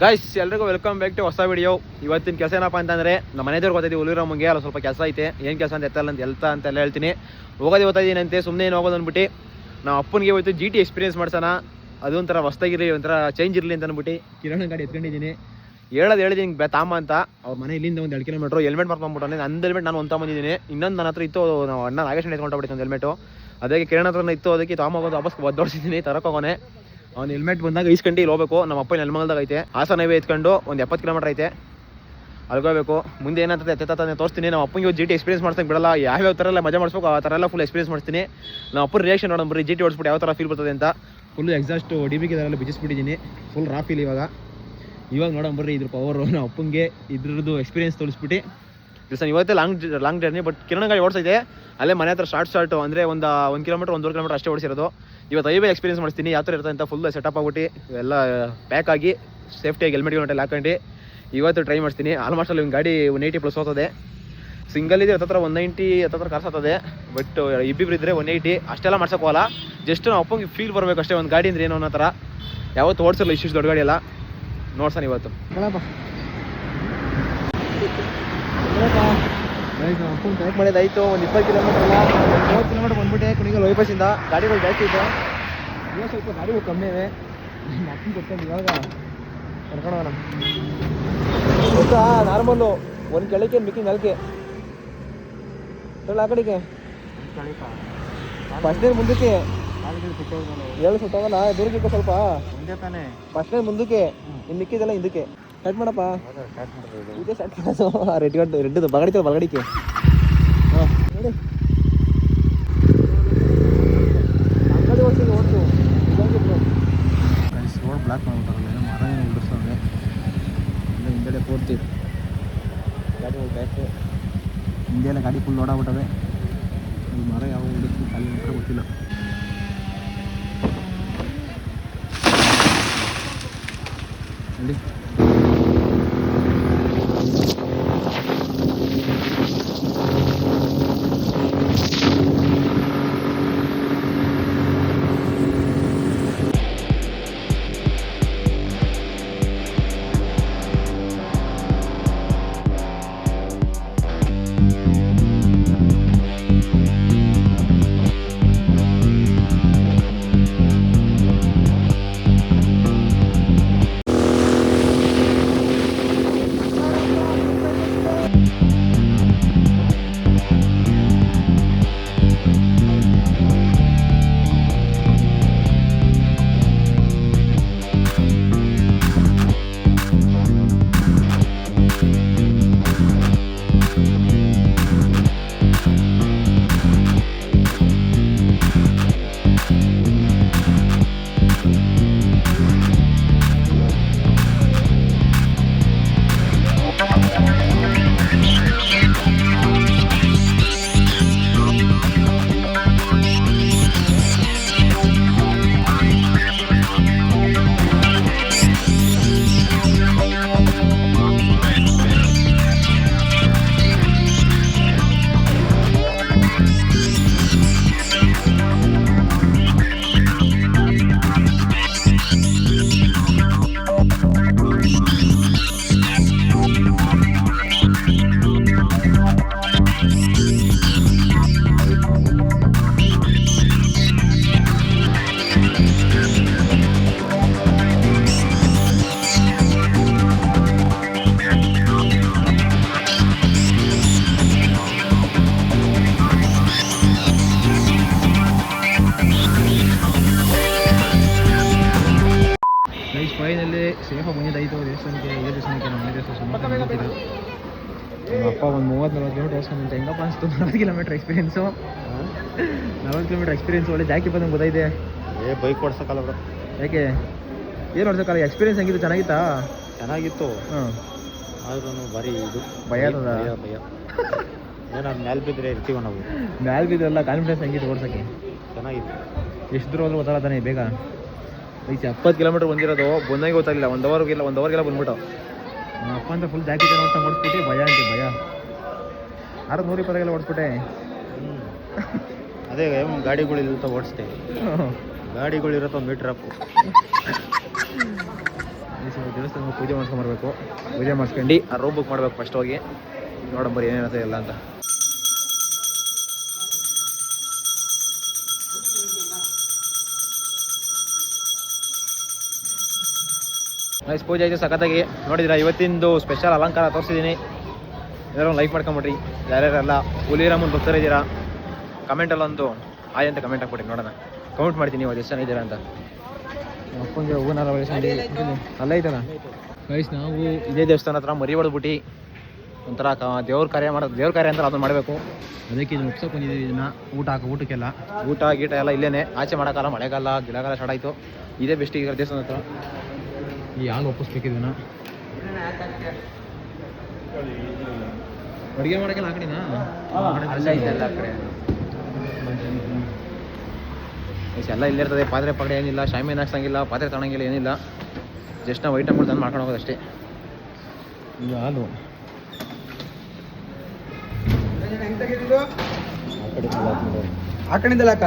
Guys ಎಲ್ರಿಗೂ welcome back to ಹೊಸ video. ಇವತ್ತಿನ ಕೆಲಸ ಏನಪ್ಪ ಅಂತಂದರೆ ನಮ್ಮ ಮನೆದೇವ್ರು ಗೊತ್ತಿದ್ದೀವಿ ಹುಲಿರಾಮಗೆ ಅಲ್ಲಿ ಸ್ವಲ್ಪ ಕೆಲಸ ಐತೆ. ಏನು ಕೆಲಸ ಅಂತ ಅಂತೆಲ್ಲ ಹೇಳ್ತೀನಿ. ಹೋಗೋದು ಗೊತ್ತಾಯಿದ್ದೀನಿ ಅಂತೆ ಸುಮ್ಮನೆ ಏನು ಹೋಗೋದು ಅಂದ್ಬಿಟ್ಟು ನಾವು ಅಪ್ಪನಿಗೆ ಹೋಯ್ತು GT ಎಕ್ಸ್ಪೀರಿಯನ್ಸ್ ಮಾಡ್ಸೋಣ, ಅದೊಂಥರ ಹೊಸ್ತಾಗಿರಲಿ, ಒಂಥರ ಚೇಂಜ್ ಇರಲಿ ಅಂತ ಅಂದ್ಬಿಟ್ಟು ಕಿರಣ್ ಗಾಡಿ ಎತ್ಕೊಂಡಿದ್ದೀನಿ. ಹೇಳಿದ್ದೀನಿ ತಾಮ ಅಂತ. ಅವ್ರ ಮನೆ ಇಲ್ಲಿಂದ ಒಂದು 2 ಕಿಲೋಮೀಟ್ರು ಹೆಲ್ಮೆಟ್ ಮಾಡ್ಕೊಂಡ್ಬಿಟ್ಟು ನಂದು ಹೆಲ್ಮೆಟ್ ನಾನು ಒಂದು ಬಂದಿದ್ದೀನಿ. ಇನ್ನೊಂದು ನನ್ನ ಹತ್ರ ಇತ್ತು, ನಾವು ಅಣ್ಣ ನಾಗೇಶ್ ಎತ್ಕೊಂಡ್ಬಿಟ್ಟು ಒಂದು ಹೆಲ್ಮೆಟು. ಅದಕ್ಕೆ ಕಿರಣ್ ಹತ್ರ ಇತ್ತು, ಅದಕ್ಕೆ ತಾಮಗೋದು ವಾಪಸ್ ಒದ್ದೋಡಿಸಿದ್ದೀನಿ ತರಕೋಗೋನೆ. ಅವ್ನು ಹೆಲ್ಮೆಟ್ ಬಂದಾಗ ಈಸ್ಕೊಂಡು ಇಲ್ಲಿ ಹೋಗ್ಬೇಕು. ನಮ್ಮ ಅಪ್ಪ ನೆಲಮಂಗಲದಾಗ ಐತೆ, ಹಾಸನ ಹೈವೇ ಎತ್ಕೊಂಡು ಒಂದು 70 ಕಿಲೋಮೀಟ್ರ್ ಐತೆ, ಅಲ್ಗೋಬೇಕು. ಮುಂದೆ ಏನಾಗ್ತದೆ ಎತ್ತಾನೆ ತೋರಿಸ್ತೀನಿ. ನಮ್ಮ ಅಪ್ಪನಿಗೆ GT ಎಕ್ಸ್ಪೀರಿಯನ್ಸ್ ಮಾಡ್ಸಂಗೆ ಬಿಡಲ್ಲ. ಯಾವ ಥರ ಎಲ್ಲ ಮಜಾ ಮಾಡಿಸ್ಬೇಕು ಆ ಥರ ಎಲ್ಲ ಫುಲ್ ಎಕ್ಸ್ಪೀರಿಯನ್ಸ್ ಮಾಡ್ತೀನಿ. ನಮ್ಮ ಅಪ್ಪನ ರಿಯಾಕ್ಷನ್ ನೋಡೋಣ ಬರ್ರಿ, GT ಓಡಿಸ್ಬಿಟ್ಟು ಯಾವ ಥರ ಫೀಲ್ ಬರ್ತದೆ ಅಂತ. ಫುಲ್ ಎಕ್ಸಾಸ್ಟ್ DBಗೆ ಇದೆಲ್ಲ ಬಿಚ್ಚಿಸ್ಬಿಟ್ಟಿದ್ದೀನಿ, ಫುಲ್ ರಾ ಫೀಲ್ ಇವಾಗ ನೋಡೋಣ ಬರ್ರಿ ಇದ್ರ ಪವರು. ನಮ್ಮ ಅಪ್ಪನಿಗೆ ಇದ್ರದ್ದು ಎಕ್ಸ್ಪೀರಿಯನ್ಸ್ ತೋರಿಸ್ಬಿಟ್ಟು ಸರ್ ಇವತ್ತೇ ಲಾಂಗ್ ಜರ್ನಿ. ಬಟ್ ಕಿರಣ್ ಗಾಡಿ ಓಡಿಸೈತೆ ಅಲ್ಲೇ ಮನೆ ಹತ್ರ ಶಾರ್ಟ್ ಅಂದರೆ ಒಂದು 1 ಕಿಲೋಮೀಟ್ರ್ 1.5 ಕಿಲೋಮೀಟ್ರ್ ಅಷ್ಟೇ ಓಡಿಸಿರೋದು. ಇವತ್ತು ಹೈವೇ ಎಕ್ಸ್ಪೀರಿಯನ್ಸ್ ಮಾಡ್ತೀನಿ ಯಾವ ಥರ ಇರುತ್ತೆ ಅಂತ. ಫುಲ್ ಸೆಟಪ್ ಆಗ್ಬಿಟ್ಟು ಎಲ್ಲ ಪ್ಯಾಕ್ ಆಗಿ ಸೇಫ್ಟಿಯಾಗಿ ಹೆಲ್ಮೆಟ್ ಹಾಕೊಂಡು ಇವತ್ತು ಟ್ರೈ ಮಾಡ್ತೀನಿ. ಆಲ್ಮೋಸ್ಟ್ ಅಲ್ಲಿ ಒಂದು ಗಾಡಿ 180+ ಹೋಗ್ತದೆ. ಸಿಂಗಲ್ ಇದೆ ಹತ್ತತ್ರ 190 ಹತ್ತತ್ರ ಕಾರ್ಸತ್ತದೆ. ಬಟ್ ಇಬ್ಬಿಬ್ರು ಇದ್ದರೆ 180 ಅಷ್ಟೆಲ್ಲ ಮಾಡ್ಸೋಕ್ಕೋಲ್ಲ. ಜಸ್ಟ್ ನಾವು ಅಪ್ಪಂಗೆ ಫೀಲ್ ಬರಬೇಕು ಅಷ್ಟೇ. ಒಂದು ಗಾಡಿ ಅಂದ್ರೆ ಏನೋ ಅನ್ನೋ ಥರ ಯಾವತ್ತು ಓಡಿಸಲ್ಲ ಇಷ್ಟು ದೊಡ್ಡ ಗಾಡಿ ಎಲ್ಲ ನೋಡ್ಸೋಣ ಇವತ್ತು. ಅಪ್ಪನ ಟ್ರ್ಯಾಕ್ ಮಾಡೋದಾಯಿತು. ಒಂದು 20 ಕಿಲೋಮೀಟ್ರ್ ಅಲ್ಲ 30 ಕಿಲೋಮೀಟ್ರ್ ಬಂದ್ಬಿಟ್ಟೆ. ಕುಣಿಗಲ್ ಬೈಪಾಸಿಂದ ಗಾಡಿಗಳು ಜಾಸ್ತಿ ಇತ್ತು, ಇವಾಗ ಸ್ವಲ್ಪ ಗಾಡಿಗಳು ಕಮ್ಮಿ ಇವೆ. ಅಪ್ಪನ ಕೊಡ್ಕೊಂಡು ಇವಾಗ ಕರ್ಕೊಂಡೋಗೋಣ. ಗೊತ್ತಾ ನಾರ್ಮಲ್ಲು ಒಂದು ಕೆಳಕ್ಕೆ ಮಿಕ್ಕಿ ನೆಲಕ್ಕೆ ಆ ಕಡೆಗೆ ಫಸ್ಟ್ನೇ ಮುಂದಕ್ಕೆ ಹೇಳು ಸುತ್ತೋಗಲ್ಲ. ದೂರಕ್ಕೆ ಸ್ವಲ್ಪ ಮುಂದೆ ತಾನೆ ಫಸ್ಟ್ನೇ ಮುಂದಕ್ಕೆ, ಇನ್ನು ಮಿಕ್ಕಿದೆಲ್ಲ ಹಿಂದಕ್ಕೆ ಸ್ಟಾರ್ಟ್ ಮಾಡಪ್ಪ. ಇದೇ ಸ್ಟಾರ್ಟ್ ಮಾಡೋದು. ರೆಡ್ದು ಬಗಡಿಕೆ ಬಲಗಡಿಕೆ. ಹಾಂ ನೋಡಿ ಅಂಗಡಿ ಓಡಿಸಿ ಓಡಿಸು. ರೋಡ್ ಬ್ಲಾಕ್ ಮಾಡ್ಬಿಟ್ಟಾರಲ್ಲ, ಮರ ಏನು ಉಳಿಸೋದೆ. ಹಿಂದೆಡೆ ಪೂರ್ತಿ ಗಾಡಿ ಬ್ಯಾಕು ಹಿಂದೆಲ್ಲ ಗಾಡಿ ಫುಲ್ ಓಡಾಗ್ಬಿಟ್ಟವೆ. ಈ ಮರ ಯಾವ ಉಳಿಸಿ ಖಾಲಿ ಮಾತ್ರ ಗೊತ್ತಿಲ್ಲ. ನೋಡಿ ಫೈನಲ್ಲಿ ಸೇಫಾಗಿ ಬಂದಿದ್ದಾಯಿತು ದೇವಸ್ಥಾನಕ್ಕೆ. ಇದೇ ದೇವಸ್ಥಾನಕ್ಕೆ ನಮ್ಮ ಮನೆ ದೇವಸ್ಥಾನ ನಮ್ಮ ಅಪ್ಪ ಒಂದು 30-40 ಕಿಲೋಮೀಟ್ರ್ ಓಡಿಸ್ಕೊಂಡ್ಬಂತ. ಹೆಂಗಪ್ಪ ಅನಿಸ್ತು 40 ಕಿಲೋಮೀಟ್ರ್ ಎಕ್ಸ್ಪೀರಿಯೆನ್ಸು. 40 ಕಿಲೋಮೀಟ್ರ್ ಎಕ್ಸ್ಪೀರಿಯೆನ್ಸ್ ಒಳ್ಳೆ ಜಾಕಿ ಬಂದಂಗೆ ಗೊತ್ತಾಯಿದೆ. Bike ಓಡಿಸೋಕ್ಕಲ್ಲ bro. ಯಾಕೆ ಏನು ಓಡಿಸೋಕ್ಕಲ್ಲ? ಎಕ್ಸ್ಪೀರಿಯೆನ್ಸ್ ಹೆಂಗಿತ್ತು? ಚೆನ್ನಾಗಿತ್ತಾ? ಚೆನ್ನಾಗಿತ್ತು. ಹಾಂ ಆದ್ರೂ ಬರೀ ಇದು ಭಯ ಅದ. ಭಯ ಏನಾದ್ರು ಮ್ಯಾಲೆ ಬಿದ್ದರೆ ಇರ್ತೀವಿ ನಾವು. ಮ್ಯಾಲೆ ಬಿದ್ದೆಲ್ಲ ಕಾನ್ಫಿಡೆನ್ಸ್ ಹೆಂಗಿತ್ತು ಓಡಿಸೋಕ್ಕೆ? ಚೆನ್ನಾಗಿತ್ತು. ಎಷ್ಟು ದೂರ ಹೋದ್ರೂ ಗೊತ್ತಾಗತ್ತಾನೆ ಬೇಗ. ಈಗ 70 ಕಿಲೋಮೀಟ್ರ್ ಬಂದಿರೋದು ಬಂದಂಗೆ ಗೊತ್ತಾಗಿಲ್ಲ. 1 ಅವರ್ಗೆಲ್ಲ ಬಂದ್ಬಿಟ್ಟು ಅಪ್ಪ ಅಂತ ಫುಲ್ ಜಾಕೆಟ್ ನೋಡ್ತಾ ಓಡಿಸ್ಬಿಟ್ಟು ಭಯ ಅಂತ ಭಯ. 620 ಓಡಿಸ್ಬಿಟ್ಟೆ. ಅದೇ ಗಾಡಿಗಳಿರುತ್ತೆ ಓಡಿಸ್ತೇವೆ. ಗಾಡಿಗಳಿರತ್ತೋ ಮೀಟ್ರ್ ಅಪ್ಪು ದೇವಸ್ಥಾನ ಪೂಜೆ ಮಾಡ್ಸ್ಕೊಂಬರ್ಬೇಕು. ಪೂಜೆ ಮಾಡಿಸ್ಕೊಂಡು ಆ ರೂಮ್ ಬುಕ್ ಮಾಡ್ಬೇಕು ಫಸ್ಟ್ ಹೋಗಿ ನೋಡಂಬರಿ ಏನೇನತ್ತೆ ಎಲ್ಲ ಅಂತ. ನೈಸ್ ಪೂಜೆ ಆಯಿತು ಸಖತ್ತಾಗಿ. ನೋಡಿದ್ರೆ ಇವತ್ತಿಂದು ಸ್ಪೆಷಲ್ ಅಲಂಕಾರ ತೋರಿಸಿದ್ದೀನಿ. ಎಲ್ಲರೂ ಲೈಕ್ ಮಾಡ್ಕೊಂಬಿಡ್ರಿ. ಯಾರ್ಯಾರೆಲ್ಲ ಹುಲಿರಾಮನ್ ಭಕ್ತರಿದ್ದೀರಾ ಕಮೆಂಟಲ್ಲೊಂದು ಆಯ್ ಅಂತ ಕಮೆಂಟ್ ಹಾಕ್ಬಿಟ್ರಿ, ನೋಡೋಣ. ಕಮೆಂಟ್ ಮಾಡ್ತೀನಿ ನೀವು ಎಷ್ಟು ಜನ ಇದ್ದೀರಾ ಅಂತ. ಅಪ್ಪಂಗೆ ಹೂನಾರ ಬೆಳೆಸ್ಕೊಂಡು ಅಲ್ಲ ಐತಲ್ಲ ಗೈಸ್. ನಾವು ಇದೇ ದೇವಸ್ಥಾನ ಹತ್ರ ಮರಿ ಹೊಡೆದ್ಬಿಟ್ಟು ಒಂಥರ ದೇವ್ರ ಕಾರ್ಯ ಅಂತ ಅದನ್ನು ಮಾಡಬೇಕು. ಅದಕ್ಕೆ ಇದನ್ನು ಮುಗ್ಸೋಕೆ ಬಂದಿದ್ದೀವಿ. ಇದನ್ನು ಊಟಕ್ಕೆಲ್ಲ ಊಟ ಗೀಟ ಎಲ್ಲ ಇಲ್ಲೇ. ಆಚೆ ಮಾಡೋಕ್ಕಲ್ಲ, ಮಳೆಗಾಲ ಗಿಡಗಾಲ ಸ್ಟಾರ್ಟ್ ಆಯಿತು. ಇದೇ ಬೆಸ್ಟ್ ಈಗ ದೇವಸ್ಥಾನ ಹತ್ರ. ಈ ಹಾಲು ಒಪ್ಪಿಸ್ಬೇಕು ಇದನ್ನು. ಅಡುಗೆ ಮಾಡೋಕ್ಕೆಲ್ಲ ಆ ಕಡೆನಾ ಆ ಕಡೆ ಎಲ್ಲ ಇಲ್ಲಿರ್ತದೆ. ಪಾತ್ರೆ ಪಗಡೆ ಏನಿಲ್ಲ, ಶಾಮಿಯಾನ ಹಾಕ್ಸಂಗಿಲ್ಲ, ಪಾತ್ರೆ ತಗೊಳಂಗಿಲ್ಲ, ಏನಿಲ್ಲ. ಜಸ್ಟ್ ನಾವು ಐಟಮ್ಗಳು ತಂದು ಮಾಡ್ಕೊಂಡು ಹೋಗೋದು ಅಷ್ಟೇ. ಇದು ಹಾಲು ಆ ಕಡೆಯಿಂದಲ್ಲ ಅಕ್ಕ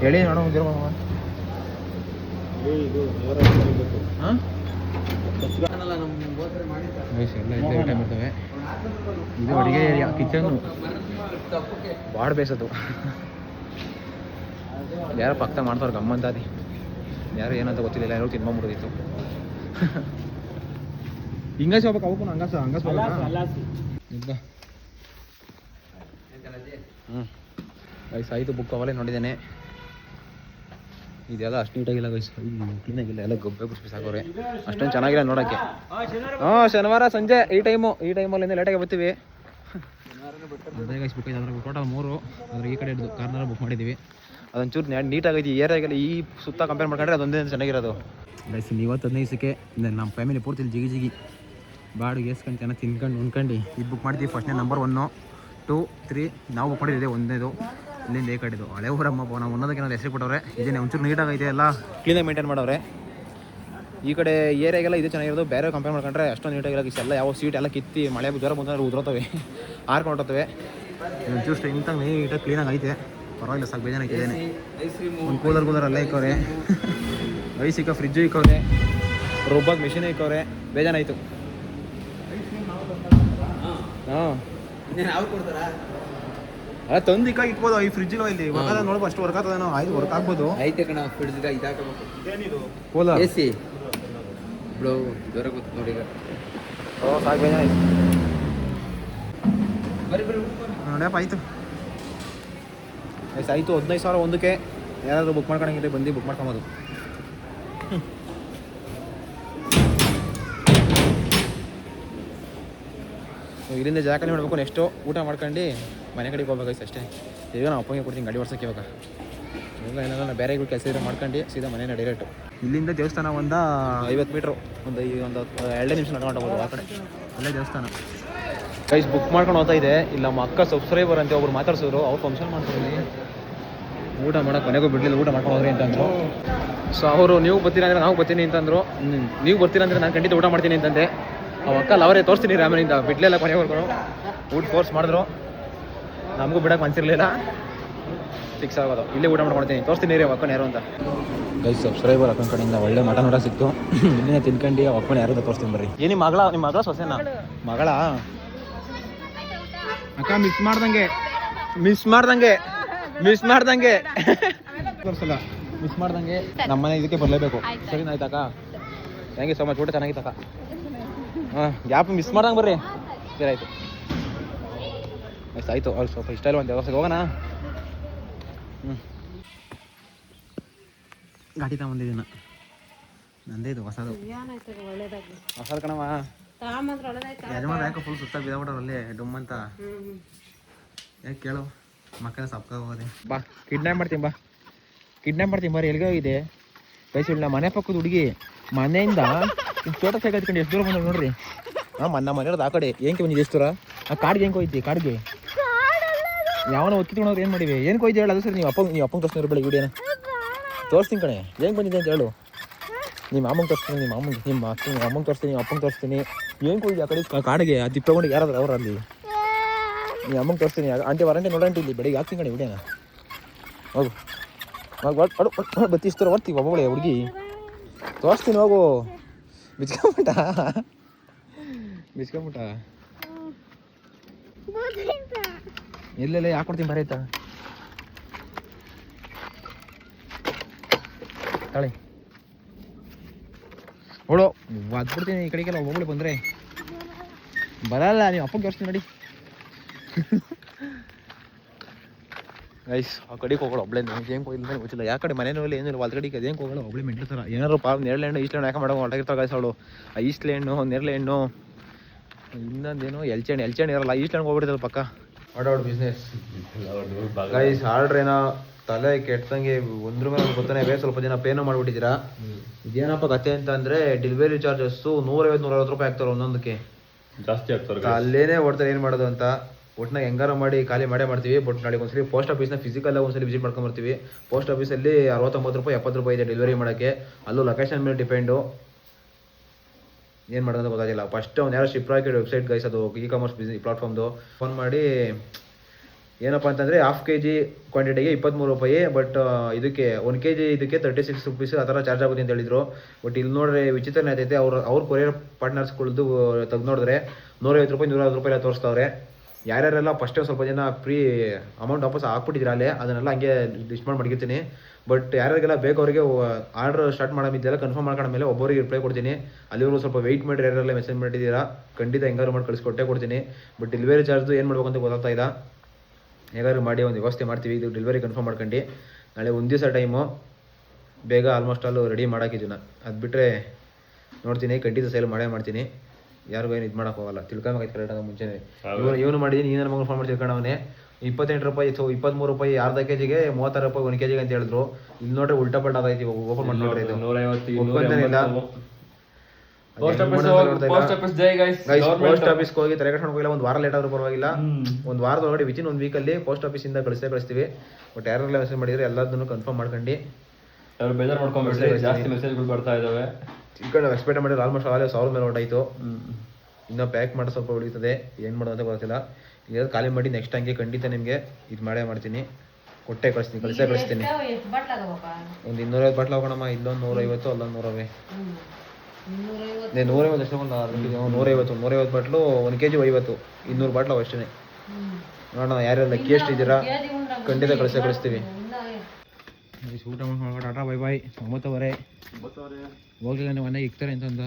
ಹೇಳಿ ನೋಡೋ ಹಾಂ ಎಲ್ಲ ಇಲ್ಲೇ ಐಟಮ್ ಇರ್ತವೆ. ಇದು ಅಡುಗೆ ಏರಿಯಾ, ಕಿಚನ್ನು ಬಾಡ್ ಬೇಸೋದು. ಯಾರೋ ಪಕ್ಕ ಮಾಡ್ತಾವ್ರು ಗಮ್ಮಂತಾದಿ. ಯಾರು ಏನಂತ ಗೊತ್ತಿಲ್ಲ, ಯಾರು ತಿನ್ಕೊಂಬಿಡೋದಿತ್ತು. ಹಿಂಗಾಸಿ ಹೋಗ್ಬೇಕು ಅವಕ್ಕೂ ಹಂಗಾಸ ಆಯಿತು. ಬುಕ್ ಅವಲೇ ನೋಡಿದ್ದೇನೆ. ಇದೆಲ್ಲ ಅಷ್ಟು ನೀಟಾಗಿಲ್ಲ ಗೈಸ್, ಕ್ಲೀನಾಗಿಲ್ಲ, ಎಲ್ಲ ಗೊಬ್ಬೆ ಕುಸ್ಪಿ ಸಾಕೋರೆ. ಅಷ್ಟೊಂದು ಚೆನ್ನಾಗಿಲ್ಲ ನೋಡೋಕ್ಕೆ. ಶನಿವಾರ ಸಂಜೆ ಈ ಟೈಮಲ್ಲಿಂದ ಲೇಟಾಗಿ ಬರ್ತೀವಿ. ಅದೇ ಗೈಸ್ ಬುಕ್ ಇದೆ. ಟೋಟಲ್ 3, ಅದ್ರ ಈ ಕಡೆ ಕಾರ್ನಾರ ಬುಕ್ ಮಾಡಿದ್ದೀವಿ. ಅದೊಂಚೂರು ನೀಟಾಗೈತಿ. ಈ ಏರಿಯಾಗೆಲ್ಲ ಈ ಸುತ್ತ ಕಂಪೇರ್ ಮಾಡ್ಕೊಂಡ್ರೆ ಅದೊಂದೇ ಚೆನ್ನಾಗಿರೋದು ಗೈಸ್. ಇವತ್ತು 15 ದಿವಸಕ್ಕೆ ನಮ್ಮ ಫ್ಯಾಮಿಲಿ ಪೂರ್ತಿ ಜಿಗಿ ಬಾಡಿಗೆ ಏಸ್ಕೊಂಡು ಚೆನ್ನಾಗಿ ತಿನ್ಕೊಂಡು ಉಣ್ಕೊಂಡು ಇದು ಬುಕ್ ಮಾಡ್ತೀವಿ. ಫಸ್ಟ್ನೇ ನಂಬರ್ 1, 2, 3 ನಾವು ಬುಕ್ ಮಾಡಿದ್ದೆ. ಒಂದೇದು ಇಲ್ಲಿಂದ ಈ ಕಡೆದು ಹಳೆ ಊರಮ್ಮ. ನಾವು ಒಂದೋದಕ್ಕೆ ಏನಾದ್ರು ಹೆಸರು ಕೊಟ್ಟವ್ರೆ. ಇದೇನೆ ಒಂಚೂರು ನೀಟಾಗೈತೆ, ಎಲ್ಲ ಕ್ಲೀನಾಗಿ ಮೇಂಟೈನ್ ಮಾಡವ್ರೆ. ಈ ಕಡೆ ಏರಿಯಾಗೆಲ್ಲ ಇದು ಚೆನ್ನಾಗಿರೋದು. ಬೇರೆ ಕಂಪೇರ್ ಮಾಡ್ಕೊಂಡ್ರೆ ಅಷ್ಟೊಂದು ನೀಟಾಗಿಲ್ಲ. ಎಲ್ಲ ಯಾವ ಸೀಟ್ ಎಲ್ಲ ಕಿತ್ತಿ ಮಳೆ ಜ್ವರ ಬಂದ್ರೆ ಉದುರೋತವೆ, ಹಾರ್ಕೊಂಡೋಗ್ತವೆ. ಒಂಚೂರು ಇಂಥ ನೀಟಾಗಿ ಕ್ಲೀನಾಗಿ ಐತೆ, ಪರವಾಗಿಲ್ಲ. ಸಾಕು ಬೇಜಾನಾಗಿದ್ದೇನೆ. ಒಂದು ಕೂಲರ್ ಎಲ್ಲ ಇಕ್ಕವ್ರೆ, ಐಸ್ ಇಕ್ಕ, ಫ್ರಿಜ್ಜು ಇಕ್ಕವ್ರೆ, ರುಬ್ಬಾಗ ಮಿಷಿನ್ ಇಕ್ಕವ್ರೆ. ಬೇಜಾನಾಯಿತು. ಹಾಂ ಅಲ್ಲ ತಂದು ಇಕ್ಬೋದು. ಈ ಫ್ರಿಜ್ಜಿನ ಇಲ್ಲಿ ವರ್ಕ್ ನೋಡ್ಬೋದು. ಅಷ್ಟು ವರ್ಕ್ ಆಗ್ತದೇನೋ. ಆಯ್ತು, ವರ್ಕ್ ಆಗ್ಬೋದು. ಐತೆ ಕಣ ಫ್ರಿಡ್ಜ್ ಇದಾಕಬೇಕು. ಕೂಲರ್ ಎ ಸಿ ಜ್ವರ ಗೊತ್ತು ನೋಡಿ. ಸಾಕು ಬೇಜಾನಾಯ್ತು. ನೋಡ್ಯಪ್ಪ ಆಯಿತು ಆಯಿತು. 15,000 ಒಂದಕ್ಕೆ. ಯಾರಾದರೂ ಬುಕ್ ಮಾಡ್ಕೊಳಂಗಿದ್ರೆ ಬಂದು ಬುಕ್ ಮಾಡ್ಕೊಬೋದು. ಇಲ್ಲಿಂದ ಜಾಗನೇ ಮಾಡಬೇಕು. ನೆಕ್ಸ್ಟು ಊಟ ಮಾಡ್ಕೊಂಡು ಮನೆ ಕಡೆಗೆ ಹೋಗ್ಬೇಕಾಯ್ತು ಅಷ್ಟೇ. ಈಗ ನಾವು ಅಪ್ಪಂಗೆ ಕೊಡ್ತೀನಿ ಗಾಡಿ ಓಡಿಸೋಕೆ. ಇವಾಗ ಏನಾದ್ರು ಬೇರೆ ಕೆಲಸ ಇದ್ರೆ ಮಾಡ್ಕೊಂಡು ಸೀದಾ ಮನೆಯ ಡೈರೆಕ್ಟು. ಇಲ್ಲಿಂದ ದೇವಸ್ಥಾನ 50 ಮೀಟ್ರು, ಒಂದು 2 ನಿಮಿಷ ನಡ್ಕೊಂಡು ಹೋಗ್ಬೋದು ಆ ಕಡೆ. ಅಲ್ಲೇ ದೇವಸ್ಥಾನ ಗೈಸ್. ಬುಕ್ ಮಾಡ್ಕೊಂಡು ಹೋಗ್ತಾ ಇದೆ. ಇಲ್ಲ ನಮ್ಮ ಅಕ್ಕ ಸಬ್ಸ್ಕ್ರೈಬರ್ ಅಂತ ಒಬ್ರು ಮಾತಾಡ್ಸಿದ್ರು. ಅವ್ರು ಫಂಕ್ಷನ್ ಮಾಡ್ತೀನಿ, ಊಟ ಮಾಡೋಕೆ ಮನೆಗೂ ಬಿಡಲಿಲ್ಲ, ಊಟ ಮಾಡ್ಕೊಂಡು ಹೋಗ್ರಿ ಅಂತಂದರು. ಸೊ ಅವರು ನೀವು ಬರ್ತೀರಾ ಅಂದರೆ ನಾವು ಬರ್ತೀನಿ ಅಂತಂದರು. ನೀವು ಬರ್ತೀರಾ ಅಂದರೆ ನಾನು ಖಂಡಿತ ಊಟ ಮಾಡ್ತೀನಿ ಅಂತಂದೆ. ಅವ ಅಕ್ಕ ಅವರೇ ತೋರಿಸ್ತೀನಿ ರಾಮನಿಂದ ಬಿಡ್ಲಿಲ್ಲ. ಕೊನೆವರೆಗೂ ಊಟ ಫೋರ್ಸ್ ಮಾಡಿದ್ರು. ನಮಗೂ ಬಿಡೋಕೆ ಮನಸ್ಸಿರಲಿಲ್ಲ. ಫಿಕ್ಸ್ ಆಗೋದು ಇಲ್ಲೇ ಊಟ ಮಾಡ್ಕೊಳ್ತೀನಿ, ತೋರಿಸ್ತೀನಿ ರೀ ಅಕ್ಕನ ಯಾರು ಅಂತ. ಗೈಸ್ ಸಬ್ಸ್ಕ್ರೈಬರ್ ಅಕ್ಕನ ಕಡೆಯಿಂದ ಒಳ್ಳೆ ಮಟನ್ ಊಟ ಸಿಕ್ತು. ಇಲ್ಲಿನೇ ತಿನ್ಕೊಂಡು ಅಕ್ಕನ ಯಾರು ತೋರಿಸ್ತೀನಿ ಬರ್ರಿ. ನಿಮ್ಮ ಮಗಳ ಸೊಸೆನಾ? ಮಗಳ ಅಕ್ಕ ಮಿಸ್ ಮಾಡ್ದಂಗೆ ತೋರಿಸಲ್ಲ. ಮಿಸ್ ಮಾಡ್ದಂಗೆ ನಮ್ಮನೆ ಇದಕ್ಕೆ ಬರಲೇಬೇಕು. ಸರಿನಾ ಆಯ್ತಕ್ಕ? Thank you so much. ಊಟ ಚೆನ್ನಾಗಿತ್ತಕ್ಕ. ಹಾಂ ಗ್ಯಾಪ್ ಮಿಸ್ ಮಾಡ್ದಂಗೆ ಬರ್ರಿ. ಸರಿ ಆಯಿತು. ಆಯ್ತು ಅವ್ರು ಸ್ವಲ್ಪ ಇಷ್ಟ ಇಲ್ಲ. ಒಂದು ದೇವಸ್ಥಾನಕ್ಕೆ ಹೋಗೋಣ. ಗಾಡಿ ತಗೊಂಡಿದ್ದೀನ. ನಂದೇ ಇದು ಹೊಸದು ಕಣವ. ಯಜಮಾನ ಯಾಕೆ ಫುಲ್ ಸುತ್ತ ಬಿದ್ದಾಬಿಟ್ರಲ್ಲಿ ಡುಮ್ ಅಂತ. ಯಾಕೆ ಕೇಳು, ಮಕ್ಕಳ ಸಪ್ಕ ಹೋಗೋದೆ. ಬಾ ಕಿಡ್ನಾಪ್ ಮಾಡ್ತೀನಿ ಬರ್ರಿ. ಎಲ್ಲಿಗೆ ಹೋಗಿದೆ ಕೈಸಿಲ್ಲ. ನಮ್ಮ ಮನೆ ಪಕ್ಕದ ಹುಡುಗಿ ಮನೆಯಿಂದ ಫೋಟೋ ತೆಗೆದ್ಕೊಂಡು ಎಷ್ಟು ದೂರ ಬಂದ ನೋಡ್ರಿ. ನಮ್ಮ ಮನೆಯವ್ರದ್ದು ಆ ಕಡೆ ಏನಕ್ಕೆ ಬಂದಿದ್ದು ಎಷ್ಟು ದೂರ? ಆ ಕಾಡಿಗೆ ಹೆಂಗೆ ಹೋಯ್ತಿ? ಕಾಡಿಗೆ ಯಾವನ ಒತ್ತಿಟ್ಕೊಂಡವ್ರು ಏನು ಮಾಡಿವಿ? ಏನು ಕೊಯ್ದು ಹೇಳು. ಅದು ಸರಿ ನೀವು ಅಪ್ಪಂಗೆ ತೋರಿಸ್ತೀನಿ ಬೆಳಗ್ಗೆ ವಿಡಿಯೋನ ತೋರಿಸ್ತೀನಿ ಕಣೆ. ಹೆಂಗೆ ಬಂದಿದೆ ಅಂತ ಹೇಳು. ನಿಮ್ಮ ಅಮ್ಮಂಗೆ ತೋರಿಸ್ತೀನಿ, ನಿಮ್ಮ ಅಮ್ಮಂಗೆ ತೋರಿಸ್ತೀನಿ, ನಿಮ್ಮ ಅಪ್ಪಂಗೆ ತೋರಿಸ್ತೀನಿ. ಏನು ಕೊಯ್ದು ಆ ಕಡೆ ಕಾಡಿಗೆ ಅದು ತಿಪ್ಪಗೊಂಡು ಯಾರಾದ್ರು ಅವರಲ್ಲಿ ನಿಮ್ಮ ಅಮ್ಮಂಗೆ ತೋರಿಸ್ತೀನಿ. ಆಂಟಿ ವಾರಂಟಿ ನೋಡಂಟಿ ಇಲ್ಲಿ ಬೆಳಿಗ್ಗೆ ಹಾಕ್ತೀನಿ ಕಣೆ ವಿಡಿಯೋನ. ಹೋಗು ಬತ್ತಿಸ್ತಾರೆ ಬರ್ತೀವಿ ಒಬ್ಬೊಬ್ಬಳೆ ಹುಡುಗಿ ತೋರಿಸ್ತೀನಿ. ಹೋಗು ಬಿಚ್ಕೊಂಬಿಟ್ಟ ಬಿಚ್ಕೊಂಬಿಟ್ಟ ಎಲ್ಲೆಲ್ಲ ಯಾಕೆ ಕೊಡ್ತೀನಿ ಬರೀತಾ ತಾಳೆ ಓಡೋ ಅದ್ಬಿಡ್ತೀನಿ ಈ ಕಡೆಗೆಲ್ಲ ಹೋಗ್ಬಿಡಿ ಬಂದರೆ ಬರಲ್ಲ ನೀವು ಅಪ್ಪಗೆ ತೋರಿಸ್ತೀನಿ ನೋಡಿ ಗೈಸ್ ಆ ಕಡೆಗೆ ಹೋಗೋಳು ಒಬ್ಳೆ ನನಗೆ ಏನು ಹೋಗಿಲ್ಲ ಗೊತ್ತಿಲ್ಲ ಯಾವ ಕಡೆ ಮನೇನಲ್ಲಿ ಏನಿಲ್ಲ ಹೊಲ ಕಡೆಗೆ ಅದೇನು ಹೋಗೋಳು ಒಬ್ಳೆ ಮೆಂಟ್ಲು ಥರ ಏನಾರು ನೇರ್ಲೆಹಣ್ಣು ಈಸ್ಲೆಹಣ್ಣು ಯಾಕೆ ಮಾಡೋ ಹೊರಟಾಗಿರ್ತಾವೆ ಗೈಸ್ ಅವಳು ಆ ಈಸ್ಲೆಹಣ್ಣು ನೇರ್ಲೆಹಣ್ಣು ಇನ್ನೊಂದೇನು ಎಲ್ಚೆಣ್ಣು ಇರಲ್ಲ ಈಸ್ಲೆಹಣ್ಣು ಹೋಗ್ಬಿಡ್ತಲ್ಲ ಪಕ್ಕ ಆಡೋಡ್ ಬಿಸ್ನೆಸ್ ಗೈಸ್ ಆರ್ಡ್ರ್ ಏನೋ ತಲೆ ಕೆಟ್ಟಂಗೆ ಒಂದ್ರ ಮೇಲೆ ಗೊತ್ತಾನೆ ಸ್ವಲ್ಪ ಜನ ಪೇನೂ ಮಾಡಿಬಿಟ್ಟಿದ್ದೀರಾ ಇದೇನಪ್ಪ ಕತೆ ಅಂತ ಅಂದರೆ ಡೆಲಿವರಿ ಚಾರ್ಜಸ್ಸು 150-160 ರೂಪಾಯಿ ಆಗ್ತಾರೆ ಒಂದೊಂದಕ್ಕೆ ಜಾಸ್ತಿ ಆಗ್ತಾರೆ ಅಲ್ಲೇನೇ ಓಡ್ತಾರೆ ಏನು ಮಾಡೋದು ಅಂತ ಒಟ್ಟಿನಾಗ ಹೆಂಗಾರ ಮಾಡಿ ಖಾಲಿ ಮಾಡೇ ಮಾಡ್ತೀವಿ ಬಟ್ ನಾಳೆ ಒಂದ್ಸಲಿ ಪೋಸ್ಟ್ ಆಫೀಸ್ನ ಫಿಸಿಕಲ್ ಒಂದ್ಸಲಿ ವಿಸಿಟ್ ಮಾಡ್ಕೊಂಬರ್ತೀವಿ ಪೋಸ್ಟ್ ಆಫೀಸಲ್ಲಿ 69 ರೂಪಾಯಿ 70 ರೂಪಾಯಿ ಇದೆ ಡೆಲಿವರಿ ಮಾಡೋಕ್ಕೆ ಅಲ್ಲೂ ಲೊಕೇಶನ್ ಮೇಲೆ ಡಿಪೆಂಡು ಏನು ಮಾಡೋದು ಗೊತ್ತಾಗಿಲ್ಲ ಫಸ್ಟ್ ಅವ್ನು ಯಾರೋ ಶಿಪ್ ರಾಕೆಟ್ ವೆಬ್ಸೈಟ್ ಗೈಸ್ ಅದು ಇ-ಕಾಮರ್ಸ್ ಪ್ಲಾಟ್ಫಾರ್ಮ್ದು ಫೋನ್ ಮಾಡಿ ಏನಪ್ಪ ಅಂತಂದರೆ ಹಾಫ್ kg ಕ್ವಾಂಟಿಟಿಗೆ 23 ರೂಪಾಯಿ ಬಟ್ ಇದಕ್ಕೆ 1 kg ಇದಕ್ಕೆ 36 ರುಪೀಸ್ ಆ ಥರ ಚಾರ್ಜ್ ಆಗುತ್ತೆ ಅಂತ ಹೇಳಿದ್ರು ಬಟ್ ಇಲ್ಲಿ ನೋಡ್ರೆ ವಿಚಿತ್ರನೇ ಆಗ್ತೈತೆ ಅವ್ರ ಕೊರಿಯರ್ ಪಾರ್ಟ್ನರ್ಸ್ಗಳದ್ದು ತೆಗೆದು ನೋಡಿದ್ರೆ 150 ರೂಪಾಯಿ 160 ರೂಪಾಯಿ ತೋರಿಸ್ತವ್ರೆ ಯಾರ್ಯಾರೆಲ್ಲ ಫಸ್ಟೇ ಸ್ವಲ್ಪ ಜನ ಫ್ರೀ ಅಮೌಂಟ್ ವಾಪಸ್ ಹಾಕ್ಬಿಟ್ಟಿದ್ರೆ ಅಲ್ಲೇ ಅದನ್ನೆಲ್ಲ ಹಂಗೆ ಲಿಸ್ಟ್ ಮಾಡಿ ಮಡಗಿರ್ತೀನಿ ಬಟ್ ಯಾರ್ಯಾರಿಗೆಲ್ಲ ಬೇಕವರಿಗೆ ಆರ್ಡರ್ ಸ್ಟಾರ್ಟ್ ಮಾಡೋದಿದ್ದೆಲ್ಲ ಕನ್ಫರ್ಮ್ ಮಾಡ್ಕೊಂಡ ಮೇಲೆ ಒಬ್ಬರಿಗೆ ರಿಪ್ಲೈ ಕೊಡ್ತೀನಿ ಅಲ್ಲಿವರೆಗೂ ಸ್ವಲ್ಪ ವೆಯ್ಟ್ ಮಾಡಿ ಯಾರೆಲ್ಲ ಮೆಸೇಜ್ ಮಾಡಿದ್ದೀರಾ ಖಂಡಿತ ಹೆಂಗಾರು ಮಾಡಿ ಕಳಿಸ್ಕೊಟ್ಟೆ ಕೊಡ್ತೀನಿ ಬಟ್ ಡೆಲಿವರಿ ಚಾರ್ಜು ಏನು ಮಾಡ್ಬೇಕು ಅಂತ ಗೊತ್ತಾಗ್ತಾ ಇಲ್ಲ ಹೇಗಾದ್ರು ಮಾಡಿ ಒಂದು ವ್ಯವಸ್ಥೆ ಮಾಡ್ತೀವಿ ಇದು ಡೆಲಿವರಿ ಕನ್ಫರ್ಮ್ ಮಾಡ್ಕೊಂಡು ನಾಳೆ ಒಂದು ದಿವಸ ಟೈಮು ಬೇಗ ಆಲ್ಮೋಸ್ಟ್ ಆಲ್ ರೆಡಿ ಮಾಡೋಕ್ಕಿದ್ದೀನ ಅದು ಬಿಟ್ಟರೆ ನೋಡ್ತೀನಿ ಖಂಡಿತ ಸೇಲ್ ಮಾಡೇ ಮಾಡ್ತೀನಿ ಯಾರಿಗೂ ಏನು ಇದು ಮಾಡೋಕೆ ಹೋಗಲ್ಲ ತಿಳ್ಕೊಬೇಕಾಯ್ತು ಕರೆಕ್ಟಾಗ ಮುಂಚೆನೇ ಇವನು ಮಾಡಿದ್ದೀನಿ ನೀನು ನನ್ನ ಮಗನ ಫೋನ್ ಮಾಡಿ ತಿಳ್ಕೊಂಡವನೇ 28 ರೂಪಾಯಿ 23 ರೂಪಾಯಿ ಅರ್ಧ kgಗೆ 36 ರೂಪಾಯಿ 1 kg ಅಂತ ಹೇಳಿದ್ರು ಇಲ್ಲಿ ನೋಡ್ರೆ ಉಲ್ಟಾ ಪಲ್ಟಾ ಆಯ್ತು ಓಪನ್ ಮಾಡಿ ನೋಡ್ರಿ ಇದು 150 ಪೋಸ್ಟ್ ಆಫೀಸ್ಗೆ ಹೋಗಿ ತಲೆ ಕಟ್ಕೊಂಡು ಹೋಗಿಲ್ಲ ಒಂದು ವಾರ ಲೇಟ್ ಆದ್ರೂ ಪರವಾಗಿಲ್ಲ ಒಂದು ವಾರದೊಳಗಡೆ ವಿಚಿನ್ ಒಂದು ವೀಕಲ್ಲಿ ಪೋಸ್ಟ್ ಆಫೀಸಿಂದ ಕಳಿಸ್ತೀವಿ ಬಟ್ ಯಾರೆಲ್ಲ ಮೆಸೇಜ್ ಮಾಡಿದ್ರೆ ಎಲ್ಲದನ್ನು ಕನ್ಫರ್ಮ್ ಮಾಡ್ಕೊಂಡು ಬೇಜಾರು ಮಾಡ್ಕೊಂಡ್ಬಿಟ್ರೆ ಜಾಸ್ತಿ ಮೆಸೇಜ್ಗಳು ಬರ್ತಾ ಇದಾವೆ ಈ ಕಡೆ ಎಕ್ಸ್ಪೆಕ್ಟ್ ಮಾಡಿದ್ರೆ ಆಲ್ಮೋಸ್ಟ್ ಆಗಲೇ 1000 ಮೇಲೆ ಹೊರಟಾಯಿತು ಇನ್ನೂ ಪ್ಯಾಕ್ ಮಾಡೋ ಸ್ವಲ್ಪ ಉಳಿತದೆ ಏನು ಮಾಡೋದು ಅಂತ ಗೊತ್ತಿಲ್ಲ ಇರೋದು ಖಾಲಿ ಮಾಡಿ ನೆಕ್ಸ್ಟ್ ಹಂಗೆ ಖಂಡಿತ ನಿಮಗೆ ಇದು ಮಾಡೇ ಮಾಡ್ತೀನಿ ಕೊಟ್ಟೆ ಕಳಿಸ್ತೀನಿ ಒಂದು 250 ಬಾಟ್ಲು ಹೋಗೋಣಮ್ಮ ಇಲ್ಲೊಂದು 150 ಅಲ್ಲೊಂದು 100 150 ಎಷ್ಟು 150 ಬಾಟ್ಲು 1 kg 50 200 ಬಾಟ್ಲು ಅಷ್ಟೇ ನೋಡೋಣ ಯಾರ್ಯಾರು ಲಕ್ಕಿ ಎಷ್ಟು ಇದ್ದೀರಾ ಖಂಡಿತ ಕಳಿಸ್ತೀವಿ ಊಟ ಮಾಡ್ಕೊಂಡು ಟಾಟಾ ಬೈ ಬಾಯ್ 9:00 ಹೋಗ್ಲಿಲ್ಲ ನೀವು ಮನೆಗೆ ಇಕ್ತಾರೆ ಅಂತಂದ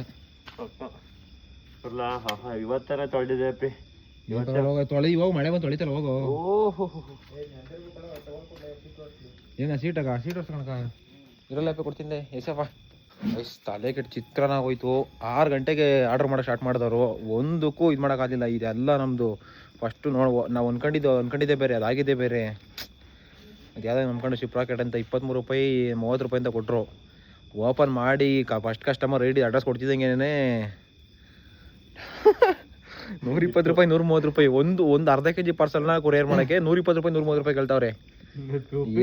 ಇವತ್ತರ ತೊಳೆದಿದೆ ಅಪ್ಪಿ ತೊಳಿ ಹೋಗಿ ಮಳೆ ಬಂದು ತೊಳಿತಲ್ಲ ಹೋಗು ಏನ ಸೀಟ್ ಹೊರ್ಸ್ಕೊಳಕ ಇರಲ್ಲಪ್ಪ ಕೊಡ್ತಿದ್ದೆ ಎಸಪ್ಪ ತಲೆ ಕೆಟ್ಟು ಚಿತ್ರಾನ್ನ ಹೋಯ್ತು 6 ಗಂಟೆಗೆ ಆರ್ಡರ್ ಮಾಡೋಕೆ ಸ್ಟಾರ್ಟ್ ಮಾಡಿದವರು ಒಂದಕ್ಕೂ ಇದು ಮಾಡೋಕ್ಕಾಗಲಿಲ್ಲ ಇದೆಲ್ಲ ನಮ್ಮದು ಫಸ್ಟು ನಾವು ಅನ್ಕೊಂಡಿದ್ದೆ ಬೇರೆ ಅದಾಗಿದ್ದೇ ಬೇರೆ ಅದು ಯಾವುದೋ ನಂಬ್ಕೊಂಡು ಶಿಪ್ ರಾಕೆಟ್ ಅಂತ 23 ರೂಪಾಯಿ 30 ರೂಪಾಯಿ ಅಂತ ಕೊಟ್ಟರು ಓಪನ್ ಮಾಡಿ ಫಸ್ಟ್ ಕಸ್ಟಮರ್ ರೆಡಿ ಅಡ್ರೆಸ್ ಕೊಡ್ತಿದ್ದಂಗೆನೇ 120 ರೂಪಾಯಿ 130 ರೂಪಾಯಿ ಒಂದು ಅರ್ಧ kg ಪಾರ್ಸಲ್ನ ಕೊರಿಯರ್ ಮಾಡೋಕ್ಕೆ 120 ರೂಪಾಯಿ 130 ರೂಪಾಯಿ ಕೇಳ್ತಾವ್ರೆ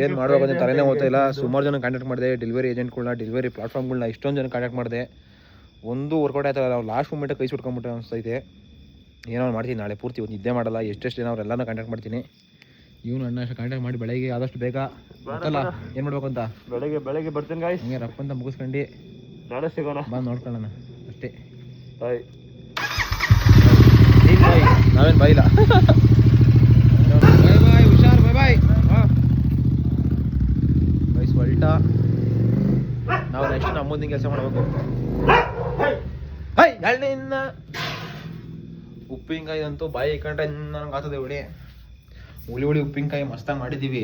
ಏನು ಮಾಡ್ಬೇಕಂತ ತಲೆನೇ ಹೋಗ್ತಾ ಇಲ್ಲ ಸುಮಾರು ಜನ ಕಾಂಟ್ಯಾಕ್ಟ್ ಮಾಡಿದೆ ಡೆಲಿವರಿ ಏಜೆಂಟ್ಗಳನ್ನ ಡೆಲಿವರಿ ಪ್ಲಾಟ್ಫಾರ್ಮ್ಗಳನ್ನ ಇಷ್ಟೊಂದು ಜನ ಕಾಂಟ್ಯಾಕ್ಟ್ ಮಾಡಿದೆ ಒಂದು ವರ್ಕೌಟ್ ಆಯ್ತಲ್ಲ ನಾವು ಲಾಸ್ಟ್ ಮೂಮೆಂಟಿಗೆ ಕೈ ಸುಟ್ಕೊಂಬಿಟ್ಟೆ ಅನಿಸ್ತೈತೆ ಏನೋ ಮಾಡ್ತೀನಿ ನಾಳೆ ಪೂರ್ತಿ ಒಂದು ನಿದ್ದೆ ಮಾಡಲ್ಲ ಎಷ್ಟೆಷ್ಟು ಜನ ಅವರೆಲ್ಲನೂ ಕಾಂಟ್ಯಾಕ್ಟ್ ಮಾಡ್ತೀನಿ ಇವನು ಅಣ್ಣ ಅಷ್ಟು ಕಾಂಟ್ಯಾಕ್ಟ್ ಮಾಡಿ ಬೆಳಗ್ಗೆ ಆದಷ್ಟು ಬೇಗ ಗೊತ್ತಲ್ಲ ಏನು ಮಾಡ್ಬೇಕು ಅಂತ ಬೆಳಗ್ಗೆ ಬರ್ತೀನಿ ಗಾಯ್ಸ್ ಹಿಂಗೆ ರಪ್ಪಂತ ಮುಗಿಸ್ಕೊಂಡು ನಾಳೆ ಸಿಗೋಣ ಬಂದು ನೋಡ್ಕೊಳ್ಳೋಣ ಅಷ್ಟೇ ಬಾಯ್ ನಾವೇನು ಬಾಯಿಲ್ಲ ಬಾಯ್ ಬಾಯ್ ಹುಷಾರ್ ಬಾಯ್ ಬಾಯ್ ಬೈಸ್ ಹೊಲ್ಟ ನಾವು ನೆಕ್ಸ್ಟ್ ನಮ್ಮ ಮುಂದಿನ ಕೆಲಸ ಮಾಡಬೇಕು ಹೈ ಎಳ್ಳಿನ ಉಪ್ಪಿನಕಾಯಿ ಅಂತೂ ಬಾಯಿ ಇಕ್ಕಂಡ್ರೆ ನನಗೆ ಆಗ್ತದೆ ಹುಳಿ ಉಪ್ಪಿನಕಾಯಿ ಮಸ್ತಾಗಿ ಮಾಡಿದ್ದೀವಿ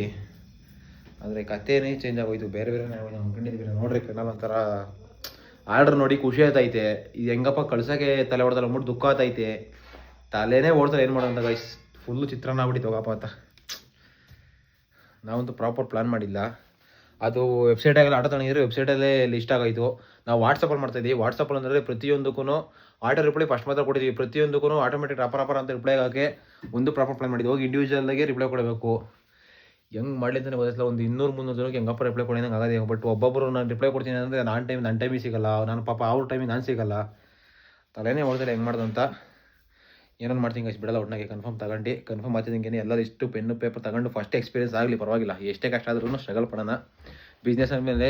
ಆದರೆ ಕಥೆನೇ ಚೇಂಜ್ ಆಗೋಯ್ತು ಬೇರೆ ನಾವು ಅಂದ್ಕೊಂಡಿದ್ದೀವಿ ನೋಡ್ರಿ ಕಣ್ಣಲ್ಲಿ ಒಂಥರ ಆರ್ಡ್ರ್ ನೋಡಿ ಖುಷಿ ಆಯ್ತೈತೆ ಇದು ಹೆಂಗಪ್ಪ ಕಳ್ಸೋಕ್ಕೆ ತಲೆ ಹೊಡೆದಲ್ಲ ಅಂದ್ಬಿಟ್ಟು ದುಃಖ ಆಯ್ತೈತೆ ತಲೆನೇ ಓಡ್ತಾರೆ ಏನು ಮಾಡೋಂತ ಗೈಸ್ ಫುಲ್ಲು ಚಿತ್ರಾನ್ನ ಆಗ್ಬಿಟ್ಟಿತ್ತು ಹೋಗಪ್ಪ ಅಂತ ನಾವಂತೂ ಪ್ರಾಪರ್ ಪ್ಲಾನ್ ಮಾಡಿಲ್ಲ ಅದು ವೆಬ್ಸೈಟಾಗೆಲ್ಲ ಆಟೋ ತಗೊಂಡಿದ್ರೆ ವೆಬ್ಸೈಟಲ್ಲೇ ಲಿಸ್ಟ್ ಆಗೋಯ್ತು ನಾವು ವಾಟ್ಸಪ್ಪಲ್ಲಿ ಮಾಡ್ತಾಯಿದ್ದೀವಿ ವಾಟ್ಸಪ್ಪಲ್ಲಿ ಅಂದರೆ ಪ್ರತಿಯೊಂದಕ್ಕೂ ಆಟೋ ರಿಪ್ಲೈ ಫಸ್ಟ್ ಮಾತ್ರ ಕೊಟ್ಟಿದ್ದೀವಿ ಪ್ರತಿಯೊಂದಕ್ಕೂ ಆಟೋಮೆಟಿಕ್ ರಾಪರ್ ಅಂತ ರಿಪ್ಲೈ ಆಗೋಕ್ಕೆ ಒಂದು ಪ್ರಾಪರ್ ಪ್ಲಾನ್ ಮಾಡಿದ್ವಿ ಹೋಗಿ ಇಂಡಿವಿಜುವಲ್ಲಾಗೆ ರಿಪ್ಲೈ ಕೊಡಬೇಕು ಹೆಂಗೆ ಮಾಡಲಿ ಅಂತಲೇ ಗೊತ್ತಿಲ್ಲ ಒಂದು 200-300 ಜನಕ್ಕೆ ಹೆಂಗಪ್ಪ ರಿಪ್ಲೈ ಕೊಡೋಂಗೆ ಆಗೋದೇ ಬಟ್ ಒಬ್ಬೊಬ್ಬರು ನಾನು ರಿಪ್ಲೈ ಕೊಡ್ತೀನಿ ಅಂದರೆ ನನ್ನ ಟೈಮಿಗೆ ಸಿಗಲ್ಲ ನಾನು ಪಾಪ ಅವ್ರ ಟೈಮಿಗೆ ನಾನು ಸಿಗಲ್ಲ ತಲೆನೇ ಹೊಡೆದ್ರೆ ಹೆಂಗೆ ಮಾಡ್ದು ಅಂತ ಏನೇನು ಮಾಡ್ತೀನಿ ಅಷ್ಟು ಬಿಡಲ್ಲ ಒಟ್ಟಿನಾಗೆ ಕನ್ಫರ್ಮ್ ಆಗ್ತಿದ್ದಂಗೆ ಎಲ್ಲರೂ ಇಷ್ಟು ಪೆನ್ನು ಪೇಪರ್ ತಗೊಂಡು ಫಸ್ಟ್ ಎಕ್ಸ್ಪೀರಿಯನ್ಸ್ ಆಗಲಿ ಪರವಾಗಿಲ್ಲ ಎಷ್ಟೇ ಕಷ್ಟ ಆದ್ರೂ ಸ್ಟ್ರಗಲ್ ಪಡೋಣ ಬಿಸ್ನೆಸ್ ಅಂದಮೇಲೆ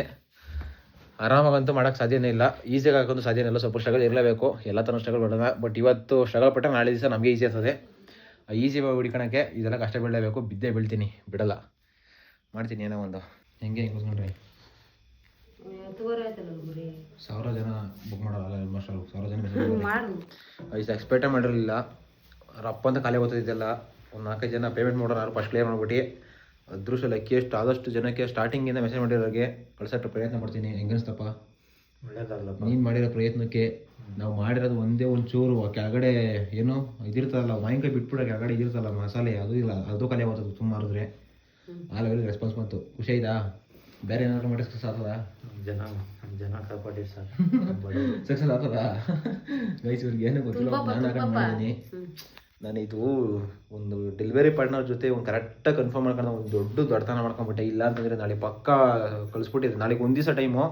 ಆರಾಮಾಗಂತೂ ಮಾಡೋಕ್ಕೆ ಸಾಧ್ಯನೇ ಇಲ್ಲ, ಈಸಿಯಾಗಿ ಹಾಕೋದು ಸಾಧ್ಯನೇ ಇಲ್ಲ. ಸ್ವಲ್ಪ ಸ್ಟ್ರಗಲ್ ಇರಲೇಬೇಕು, ಎಲ್ಲ ಥರ ಸ್ಟ್ರಗಲ್ ಮಾಡೋಣ. ಬಟ್ ಇವತ್ತು ಸ್ಟ್ರಗಲ್ ಪಟ್ಟರೆ ನಾಳೆ ದಿವಸ ನಮಗೆ ಈಸಿ ಆಗ್ತದೆ. ಈಸಿ ಹುಡ್ಕೊಳಕ್ಕೆ ಇದೆಲ್ಲ ಕಷ್ಟ ಬೀಳಲೇಬೇಕು. ಬಿದ್ದೇ ಬೀಳ್ತೀನಿ, ಬಿಡಲ್ಲ, ಮಾಡ್ತೀನಿ ಏನೋ ಒಂದು. ಹೆಂಗೆ ಕೂತ್ಕೊಂಡ್ರಿ 1000 ಜನ ಬುಕ್ ಮಾಡೋಲ್ಲ, ಆಲ್ಮೋಸ್ಟ್ 1000 ಜನ ಇಷ್ಟು ಎಕ್ಸ್ಪೆಕ್ಟೇ ಮಾಡಿರಲಿಲ್ಲ. ಅವ್ರ ಅಪ್ಪ ಅಂತ ಖಾಲಿ ಓದ್ತಿದ್ದೆಲ್ಲ ಒಂದು 4-5 ಜನ ಪೇಮೆಂಟ್ ಮಾಡೋರು ಫಸ್ಟ್ ಕ್ಲಿಯರ್ ಮಾಡ್ಬಿಟ್ಟು ಅದೃಷ್ಟ ಲಕ್ಕಿಯಷ್ಟು ಆದಷ್ಟು ಜನಕ್ಕೆ ಸ್ಟಾರ್ಟಿಂಗಿಂದ ಮೆಸೇಜ್ ಮಾಡಿರೋರಿಗೆ ಕಳ್ಸೋಕ್ಕೆ ಪ್ರಯತ್ನ ಮಾಡ್ತೀನಿ. ಹೆಂಗನ್ಸ್ತಪ್ಪ ಒಳ್ಳೇದಾಗಲ್ಲ ನೀನು ಮಾಡಿರೋ ಪ್ರಯತ್ನಕ್ಕೆ? ನಾವು ಮಾಡಿರೋದು ಒಂದೇ ಒಂಚೂರು ಕೆಳಗಡೆ ಏನೋ ಇದಿರ್ತಲ್ಲ, ಮಾವಿನಕಾಯಿ ಬಿಟ್ಬಿಡೋ ಕೆಳಗಡೆ ಇದಿರ್ತಲ್ಲ ಮಸಾಲೆ, ಅದು ಇಲ್ಲ, ಅದು ಖಾಲಿ ಆಗ್ತದೆ ತುಂಬ ಮಾಡಿದ್ರೆ. ಆ ಲೆವೆಲ್ಗೆ ರೆಸ್ಪಾನ್ಸ್ ಬಂತು, ಖುಷಿ ಆಯ್ತಾ? ಬೇರೆ ಏನಾದ್ರು ಮಾಡಿ ಸಕ್ಸಸ್ ಆಗ್ತದ? ಜನ ಕಾಪಾಡಿ ಸರ್ ಸಕ್ಸಸ್ ಆಗ್ತದ ಗೈಸ್? ಇವ್ರಿಗೆ ಏನೂ ಗೊತ್ತಿಲ್ಲ, ನಾನು ಹಾಕೊಂಡು ಮಾಡಿದ್ದೀನಿ. ನಾನು ಇದು ಒಂದು ಡೆಲಿವರಿ ಪಾರ್ಟ್ನರ್ ಜೊತೆ ಒಂದು ಕರೆಕ್ಟಾಗಿ ಕನ್ಫರ್ಮ್ ಮಾಡ್ಕೊಂಡು ಒಂದು ದೊಡ್ಡತನ ಮಾಡ್ಕೊಂಬಿಟ್ಟೆ. ಇಲ್ಲ ಅಂತಂದರೆ ನಾಳೆ ಪಕ್ಕ ಕಳಿಸ್ಬಿಟ್ಟಿದ್ದೆ. ನಾಳೆಗೆ ಒಂದು ದಿವಸ ಟೈಮು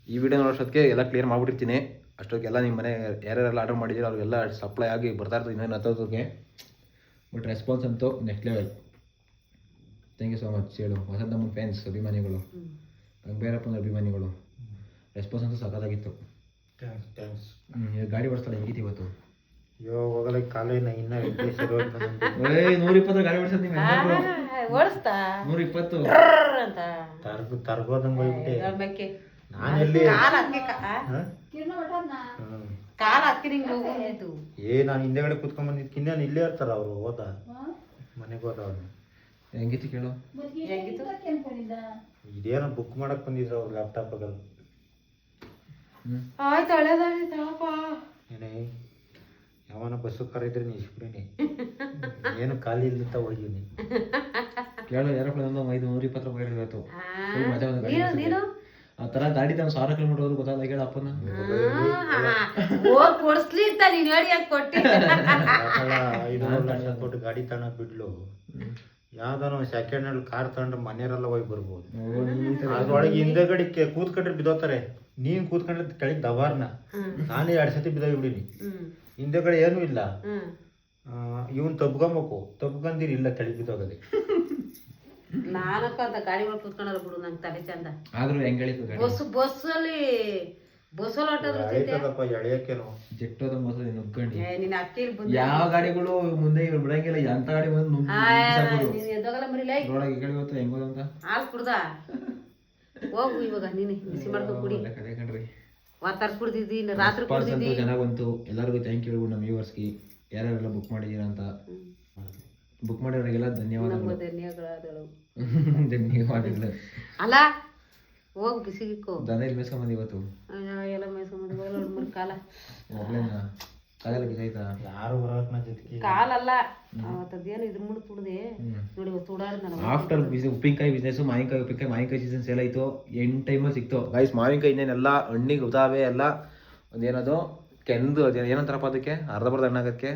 ಈ ವಿಡಿಯೋ ನೋಡೋಷ್ಟೊತ್ತಿಗೆ ಎಲ್ಲ ಕ್ಲಿಯರ್ ಮಾಡಿಬಿಟ್ಟಿರ್ತೀನಿ. ಅಷ್ಟೊತ್ತಿಗೆಲ್ಲ ನಿಮ್ಮ ಮನೆ ಯಾರ್ಯಾರೆಲ್ಲ ಆರ್ಡರ್ ಮಾಡಿದ್ದೀರೋ ಅವ್ರಿಗೆಲ್ಲ ಸಪ್ಲೈ ಆಗಿ ಬರ್ತಾ ಇರ್ತದೆ ಇನ್ನೇನು 10 ಬಟ್ ರೆಸ್ಪಾನ್ಸ್ ಅಂತೂ next level. Thank you so much ಹೇಳು ವಸಂತಮ್ಮನ ಫ್ಯಾನ್ಸ್, ಅಭಿಮಾನಿಗಳು, ಗಂಭೀರಪ್ಪನ ಅಭಿಮಾನಿಗಳು. ರೆಸ್ಪಾನ್ಸ್ ಅಂತೂ ಸಖತ್ತಾಗಿತ್ತು. ಥ್ಯಾಂಕ್ಸ್. ಗಾಡಿ ಓಡಿಸ್ತಾಳೆ ಹೆಂಗಿತ್ತು ಇವತ್ತು? ಅಯ್ಯೋ ಹೋಗಲ್ಲ, ಕಾಲೇನ ಇನ್ನೂ 120 ಗಾಡಿ ಓಡಿಸೋದು ನೀವು? 120 ತರ್ಗೋದಂಗೆ ಹೋಗ್ಬಿಟ್ಟೆ ನಾನು. ಎಲ್ಲಿ ನಾನು ಹಿಂದೆಗಡೆ ಕುತ್ಕೊಂಡ್ ಬಂದಿದ್ಕೆ ಇನ್ನೇನು ಇಲ್ಲೇ ಇರ್ತಾರ ಅವರು. ಹೋದ ಮನೆಗೆ ಹೋದ ಅವ್ರು. ಹೆಂಗಿತ್ತು ಕೇಳು? ಇದೇನೋ ಬುಕ್ ಮಾಡಕ್ ಬಂದಿದ್ರು ಅವ್ರು ಲ್ಯಾಪ್ಟಾಪ್ ಆಗಲ್ಲ. ಏನೇ ಯಾವನ ಬಸ್ಸು ಕರೆದ್ರೆ ನೀ ಇಸ್ಬಿಡೀನಿ, ಏನು ಖಾಲಿ ಇಲ್ಲಿಂದ ಹೋಗಿನಿ ಕೇಳೋ. ಏರೋಪ್ಲೇನ್ 120 ರೂಪಾಯಿ ಇರಬೇಕು. ಆ ಥರ ಗಾಡಿ ತಾನು 1000 ಕಿಲೋಮೀಟರ್ ಹೋದ್ರು ಗೊತ್ತಾಗಲ್ಲ. ಕೇಳ ಅಪ್ಪನ ಕೊಡ್ಸ್ಲಿ ಅಂತ ನೀನ್ ಹೇಳಿ ಅಂತ ಕೊಟ್ಟಿ 5 ಲಕ್ಷ ಕೊಟ್ಟು ಗಾಡಿ ತಗೊಂಡ ಬಿಡ್ಲು. ಯಾವ್ದಾನ ಸೆಕೆಂಡ್ ಹ್ಯಾಂಡ್ ಕಾರ್ ತಗೊಂಡ್ರೆ ಮನೆಯವರೆಲ್ಲ ಹೋಗಿ ಬರ್ಬೋದು. ಅದ್ರೊಳಗೆ ಹಿಂದೆಗಡೆ ಕೂತ್ಕೊಂಡ್ರೆ ಬಿದ್ದೋತಾರೆ. ನೀನ್ ಕೂತ್ಕೊಂಡ್ರೆ ಕೆಳಗೆ ದಬಾರ್ನ. ನಾನೇ 2 ಸತಿ ಬಿದ್ದೋಗ್ಬಿಡೀನಿ. ಹಿಂದೆಗಡೆ ಏನೂ ಇಲ್ಲ, ಇವನ್ ತಬ್ಕೊಬೇಕು. ತಬ್ಕೊಂದಿರಿ ಇಲ್ಲ ಕೆಳಗೆ ಬಿದ್ದೋಗದೆ. ನಾನಕ್ಕ ಅಂತ ಗಾಡಿ ಒಳಗೆ ಕೂತ್ಕೊಂಡ್ರ ಬಿಡು, ನಂಗೆ ತಲೆ ಚಂದ. ಆದ್ರೂ ಹೆಂಗ್ ಹೇಳಿತ್ತು ಬಸ್ಸಲ್ಲಿ ಎಳೆಯಕ್ಕೇನು ಜೆಟ್ಟೋದ ಮೊದಲು ನುಗ್ಗಂಡಿ. ನಿನ್ನ ಅಕ್ಕಿ ಯಾವ ಗಾಡಿಗಳು ಮುಂದೆ ಇವ್ರು ಬಿಡಂಗಿಲ್ಲ, ಎಂತ ಗಾಡಿ ಬಂದು ಎದ್ದೋಗಲ್ಲ ಮರಿಲ್ಲ. ರೋಡಾಗಿ ಕೇಳಿವತ್ತು ಹೆಂಗೋದ ಅಂತ ಹಾಲು ಕುಡ್ದ ಹೋಗು ಇವಾಗ ನೀನೆ ಬಿಸಿ ಮಾಡ್ಕೊ ಕುಡಿ. ಕಡೆ ಕಣ್ರಿ ವಾತಾರ್ಸ್ ಕುಡ್ದಿದ್ದಿ, ರಾತ್ರಿ ಕುಡ್ದಿದ್ದಿ. ಚೆನ್ನಾಗ್ ಬಂತು. ಎಲ್ಲರಿಗೂ ಥ್ಯಾಂಕ್ ಯು ನಮ್ಮ ವ್ಯೂವರ್ಸ್ಗೆ, ಯಾರ್ಯಾರೆಲ್ಲ ಬುಕ್ ಮಾಡಿದೀರ ಅಂತ. ಬುಕ್ ಮಾಡಿರೋರಿಗೆಲ್ಲ ಧನ್ಯವಾದಗಳು. ಧನ್ಯವಾದಗಳು. ಅಲ್ಲ ಹೋಗು ಬಿಸಿಗಿಕ್ಕೋ. ದನ ಇಲ್ಲಿ ಮೇಸ್ಕೊಂಬಂದು ಇವತ್ತು ಎಲ್ಲ ಮೇಸ್ಕೊಂಬಂದು ಕಾಲ ಒಬ್ಳೇನ ಕಾಲೆಲ್ಲ ಬಿದ್ದಾಯ್ತಾ? ಯಾರು ಬರೋಕ್ ಜೊತೆಗೆ ಕಾಲಲ್ಲ ಅವತ್ತದೇನು ಇದ್ರ ಮುಡ್ ತುಡ್ದೆ ನೋಡಿ ತುಡಾಡ್ ನಾನು. ಆಫ್ಟರ್ ಉಪ್ಪಿನಕಾಯಿ ಬಿಸ್ನೆಸ್, ಮಾವಿನಕಾಯಿ ಸೀಸನ್ ಸೇಲ್ ಆಯ್ತು. 8 ಟೈಮಲ್ಲಿ ಸಿಕ್ತು ಗೈಸ್ ಮಾವಿನಕಾಯಿ. ಇನ್ನೇನೆಲ್ಲ ಹಣ್ಣಿಗೆ ಉದಾವೆ ಎಲ್ಲ ಒಂದೇನದು ಕೆಂದು ಏನಂತಾರಪ್ಪ ಅದಕ್ಕೆ, ಅರ್ಧಬರ್ಧ ಹಣ್ಣಾಗಕ್ಕೆ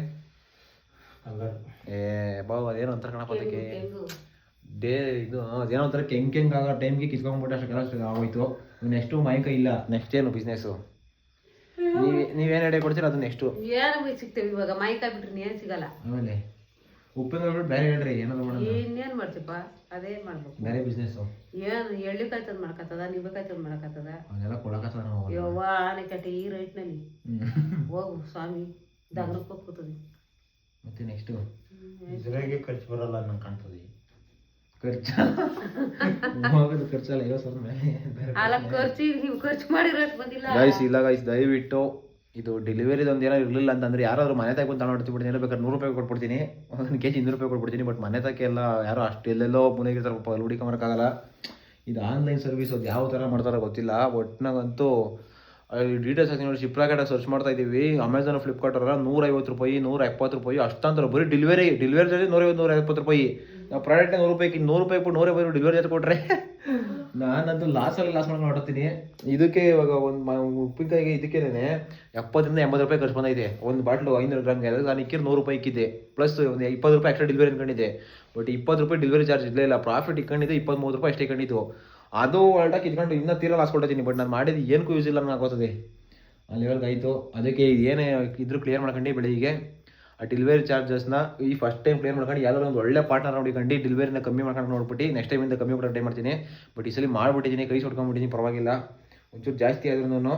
ಅದೇನೋ ಅಂತಾರ ಕಣಪ್ಪ ಅದಕ್ಕೆ. ಇದು ಅದೇನೋ ಒಂಥರ ಕೆಂಗ್ ಆಗೋ ಟೈಮ್ಗೆ ಕಿತ್ಕೊಂಡ್ಬಿಟ್ಟು ಅಷ್ಟು ಆಗೋಯ್ತು. ನೆಕ್ಸ್ಟು ಮಾವಿನಕಾಯಿ ಇಲ್ಲ. ನೆಕ್ಸ್ಟ್ ಏನು ಬಿಸ್ನೆಸ್ಸು? ನೀವೇನು ಐಡಿಯಾ ಕೊಡ್ತೀರ ಅದು ನೆಕ್ಸ್ಟು ಏನು ಸಿಗ್ತೇವೆ ಇವಾಗ. ಮಾವಿನಕಾಯಿ ಬಿಟ್ರೆ ಏನು ಸಿಗಲ್ಲ. ಆಮೇಲೆ ಉಪ್ಪಿನಕಾಯಿ ಬಿಟ್ಟು ಬೇರೆ ಹೇಳ್ರಿ ಏನಾದ್ರು ಮಾಡೋಣ. ಇನ್ನೇನು ಮಾಡ್ತೀಪ್ಪ, ಅದೇ ಮಾಡ್ಬೇಕು. ಬೇರೆ ಬಿಸ್ನೆಸ್ಸು ಏನು ಎಳ್ಳಿಕಾಯಿ ತಂದು ಮಾಡಕತ್ತದ, ನಿಂಬೆಕಾಯಿ ತಂದು ಮಾಡಕತ್ತದ. ಅದೆಲ್ಲ ಕೊಡಕತ್ತದ ನಾವು. ಯವ್ವ ಆನೆಕಟ್ಟೆ ಈ ರೈಟ್ನಲ್ಲಿ ಹೋಗು ಸ್ವಾಮಿ, ದಗನಕ್ಕೆ ಹೋಗಿ ಕೂತದೆ. ಮತ್ತೆ ನೆಕ್ಸ್ಟು ಇದ್ರಾಗೆ ಖರ್ಚು ಬರಲ್ಲ ನಂಗೆ ಕಾಣ್ತದೆ. ಖರ್ಚಲ್ಲ 50,000 ಮೇಲೆ. ಅಲ್ಲ ಖರ್ಚಿಗೆ ನೀವು ಖರ್ಚು ಮಾಡಿರೋಷ್ಟು ಬಂದಿಲ್ಲ ಗೈಸ್. ಇಲ್ಲ ಗೈಸ್, ದಯವಿಟ್ಟು ಇದು ಡೆಲಿವರಿದು ಒಂದು ಏನೋ ಇರಲಿಲ್ಲ ಅಂತಂದ್ರೆ ಯಾರಾದ್ರೂ ಮನೆ ತಾಯಿ ಬಂದು ತಗೊಂಡ್ಬಿಡ್ತೀನಿ. ಏನೋ ಬೇಕಾದ್ರೆ 100 ರೂಪಾಯಿ ಕೊಟ್ಬಿಡ್ತೀನಿ, 1 kg 200 ರೂಪಾಯಿ ಕೊಟ್ಬಿಡ್ತೀನಿ. ಬಟ್ ಮನೆ ತಾಕೆ ಎಲ್ಲ ಯಾರೋ ಅಷ್ಟು ಎಲ್ಲೆಲ್ಲೋ ಮುನಿಗಿರ್ತಾರೆ ಪಾಪ, ಅಲ್ಲಿ ಹುಡುಕೊಂಬರಕ್ಕಾಗಲ್ಲ. ಇದು ಆನ್ಲೈನ್ ಸರ್ವಿಸ್, ಅದು ಯಾವ ಥರ ಮಾಡ್ತಾರೋ ಗೊತ್ತಿಲ್ಲ. ಒಟ್ಟಿನಾಗಂತೂ ಡೀಟೇಲ್ಸ್ ಹಾಕಿ ನೋಡಿ. ಶಿಪ್ರಾಕೆಟಾಗಿ ಸರ್ಚ್ ಮಾಡ್ತಾ ಇದ್ದೀವಿ. ಅಮೆಝಾನ್, ಫ್ಲಿಪ್ಕಾರ್ಟ್ ಅವರ 150 ರೂಪಾಯಿ, 170 ರೂಪಾಯಿ ಅಷ್ಟಂತಾರೆ. ಬರೀ ಡೆಲಿವರಿ ಚಾರ್ಜ್ 150 ರೂಪಾಯಿ. ನಾವು ಪ್ರಾಡಕ್ಟ್ 100 ರೂಪಾಯಿಗೆ 100 ರೂಪಾಯಿ ಬಿಟ್ಟು 100 ರೂಪಾಯಿ ಡೆಲಿವರಿ ಚಾರ್ಜ್ ಕೊಟ್ಟರೆ ನಾನಂತೂ ಲಾಸ್ ಮಾಡ್ಕೊಂಡು ಹೊರಡ್ತೀನಿ. ಇದಕ್ಕೆ ಇವಾಗ ಒಂದು ಉಪ್ಪಿನಕಾಯಿಗೆ ಇದಕ್ಕೇನೆ 70 ರಿಂದ 80 ರೂಪಾಯಿ ಖರ್ಚು ಬಂದೈತೆ. ಒಂದು ಬಾಟ್ಲು 500 ಗ್ರಾಮ್ಗೆ. ನಾನು ಇಕ್ಕಿರು 100 ರೂಪಾಯಿ ಇಕ್ಕಿದ್ದೆ, ಪ್ಲಸ್ ಒಂದು 20 ರೂಪಾಯಿ ಎಕ್ಸ್ಟ್ರಾ ಡೆಲಿವರಿ ಅನ್ಕೊಂಡಿದ್ದೆ. ಬಟ್ 20 ರೂಪಾಯಿ ಡೆಲಿವರಿ ಚಾರ್ಜ್ ಇಲ್ಲ. ಪ್ರಾಫಿಟ್ ಇಟ್ಕೊಂಡಿದ್ದು 23 ರೂಪಾಯಿ ಅಷ್ಟೇ ಇಟ್ಕೊಂಡಿದ್ದು. ಅದು ಹೊರಟಾಗಿ ಇಟ್ಕೊಂಡು ಇನ್ನೂ ತೀರಾ ಲಾಸ್ ಕೊಟ್ಟಿದ್ದೀನಿ. ಬಟ್ ನಾನು ಮಾಡಿದ್ದು ಏನಕ್ಕೂ ಯೂಸ್ ಇಲ್ಲ ನನಗೆ ಆಗೋತದೆ. ಆ ಲೆವೆಲ್ಗೆ ಆಯಿತು. ಅದಕ್ಕೆ ಏನೇ ಇದ್ರೂ ಕ್ಲಿಯರ್ ಮಾಡ್ಕೊಂಡು ಬೆಳಿಗ್ಗೆ ಆ ಡೆಲಿವರಿ ಚಾರ್ಜಸ್ನ ಈ ಫಸ್ಟ್ ಟೈಮ್ ಕ್ಲಿಯರ್ ಮಾಡ್ಕೊಂಡು ಯಾವ್ದಾದ್ರು ಒಂದು ಒಳ್ಳೆ ಪಾರ್ಟ್ನರ್ ನೋಡಿಕೊಂಡು ಡೆಲಿವರಿನ ಕಮ್ಮಿ ಮಾಡ್ಕೊಂಡು ನೋಡ್ಬಿಟ್ಟು ನೆಕ್ಸ್ಟ್ ಟೈಮಿಂದ ಕಮ್ಮಿ ಟ್ರೈ ಮಾಡ್ತೀನಿ. ಬಟ್ ಈ ಸಲ ಮಾಡಿಬಿಟ್ಟಿದ್ದೀನಿ, ಕೈ ಸುಟ್ಕೊಂಡ್ಬಿಟ್ಟಿದ್ದೀನಿ, ಪರವಾಗಿಲ್ಲ. ಒಂಚೂರು ಜಾಸ್ತಿ ಆದ್ರೂ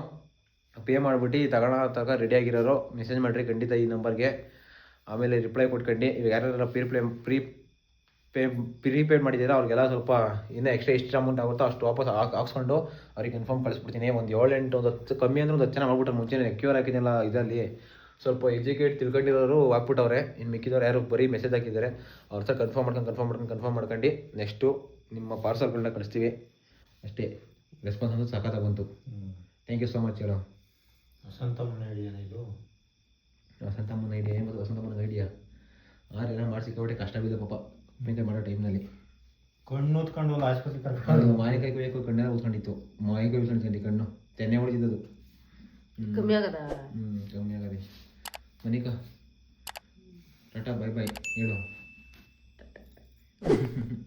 ಪೇ ಮಾಡಿಬಿಟ್ಟು ತಗೊಳೋ ರೆಡಿ ಆಗಿರೋರು ಮೆಸೇಜ್ ಮಾಡಿರಿ ಖಂಡಿತ ಈ ನಂಬರ್ಗೆ. ಆಮೇಲೆ ರಿಪ್ಲೈ ಕೊಟ್ಕೊಂಡು ಇವಾಗ ಯಾರ್ಯಾರ ಪ್ರೀಪೇಡ್ ಮಾಡಿದ್ದೀರಾ ಅವ್ರಿಗೆಲ್ಲ ಸ್ವಲ್ಪ ಇನ್ನೂ ಎಕ್ಸ್ಟ್ರಾ ಎಷ್ಟು ಅಮೌಂಟ್ ಆಗುತ್ತೋ ಅಷ್ಟು ವಾಪಸ್ ಹಾಕ್ಸ್ಕೊಂಡು ಅವ್ರಿಗೆ ಕನ್ಫರ್ಮ್ ಕಳಿಸ್ಬಿಡ್ತೀನಿ. ಒಂದು 7-8 ಒಂದು 10 ಕಮ್ಮಿ ಅಂದ್ರೆ ಒಂದು 10 ಜನ ಮಾಡ್ಬಿಟ್ರೆ ಮುಂಚೆನೇ ಕ್ಯೂರ್ ಹಾಕಿದ್ನಲ್ಲ ಇದರಲ್ಲಿ ಸ್ವಲ್ಪ ಎಜುಕೇಟ್ ತಿಳ್ಕೊಂಡಿರೋರು ಹಾಕ್ಬಿಟ್ಟವ್ರೆ. ಇನ್ನು ಮಿಕ್ಕಿದವ್ರು ಯಾರು ಬರೀ ಮೆಸೇಜ್ ಹಾಕಿದ್ದಾರೆ ಅವ್ರ ಸಹ ಕನ್ಫರ್ಮ್ ಮಾಡ್ಕೊಂಡು ನೆಕ್ಸ್ಟು ನಿಮ್ಮ ಪಾರ್ಸಲ್ಗಳನ್ನ ಕಳಿಸ್ತೀವಿ ಅಷ್ಟೇ. ರೆಸ್ಪಾನ್ಸ್ ಅಂದ್ರೆ ಸಖತ್ತಾಗಿ ಬಂತು. ಥ್ಯಾಂಕ್ ಯು ಸೋ ಮಚ್ ಹೇಳೋ. ವಸಂತಮ್ಮನ ಐಡಿಯಾನ ಇದು? ವಸಂತಮ್ಮನ ಐಡಿಯಾ ಏನು ಗೊತ್ತು? ವಸಂತಮ್ಮನ ಐಡಿಯಾ ಆರೆಲ್ಲ ಮಾಡಿಸಿಕೊಬಿಟ್ಟೆ ಕಷ್ಟ ಬಿದ್ದ ಪಾಪ ಪ್ರಿಂಟ್ ಮಾಡೋ ಟೈಮ್ನಲ್ಲಿ. ಕಣ್ಣು ಹೊತ್ಕೊಂಡು ಒಂದು ಆಸ್ಪತ್ರೆ ಅದು ಕರ್ಕೊಂಡು ಮಾವಿನಕಾಯಿ ಕುಯ್ಯಕ್ಕೂ ಕಣ್ಣೆಲ್ಲ ಉತ್ಕೊಂಡಿತ್ತು. ಮಾವಿನಕಾಯಿ ಉತ್ಕೊಂಡಿತ್ತು ಕಣ್ಣು ತೆನ್ನೆ ಹೊಡಿತಿದ್ದದು. ಕಮ್ಮಿ ಆಗದ ಕಮ್ಮಿ ಆಗದೆ. ಮನಿಕಾ ಟಾಟಾ ಬೈ ಬೈ ಹೇಳು.